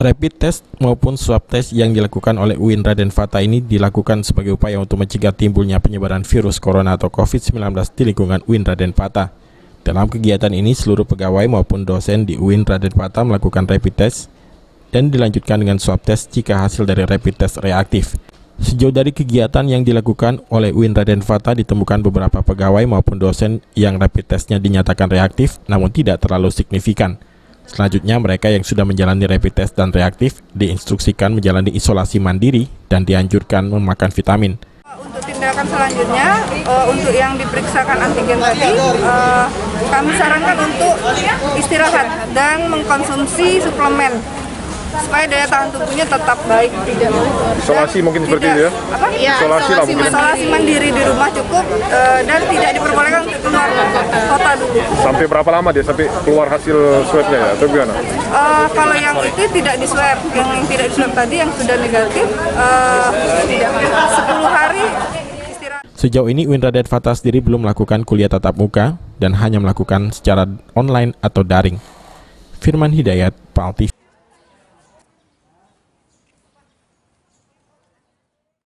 Rapid test maupun swab test yang dilakukan oleh UIN Raden Fatah ini dilakukan sebagai upaya untuk mencegah timbulnya penyebaran virus corona atau COVID-19 di lingkungan UIN Raden Fatah. Dalam kegiatan ini, seluruh pegawai maupun dosen di UIN Raden Fatah melakukan rapid test dan dilanjutkan dengan swab test jika hasil dari rapid test reaktif. Sejauh dari kegiatan yang dilakukan oleh UIN Raden Fatah ditemukan beberapa pegawai maupun dosen yang rapid testnya dinyatakan reaktif namun tidak terlalu signifikan. Selanjutnya, mereka yang sudah menjalani rapid test dan reaktif diinstruksikan menjalani isolasi mandiri dan dianjurkan memakan vitamin. Untuk tindakan selanjutnya, untuk yang diperiksakan antigen tadi, kami sarankan untuk istirahat dan mengkonsumsi suplemen supaya daya tahan tubuhnya tetap baik. Isolasi mungkin seperti itu ya? Apa? Ya, isolasi lah mungkin. Isolasi mandiri di rumah cukup dan tidak diperbolehkan untuk keluar kota dulu. Sampai berapa lama dia sampai keluar hasil swabnya ya? Atau gimana? Kalau yang itu tidak di swab, yang tidak di swab tadi yang sudah negatif 10 hari istirahat. Sejauh ini UIN Raden Fatah sendiri belum melakukan kuliah tatap muka dan hanya melakukan secara online atau daring. Firman Hidayat, PAL TV.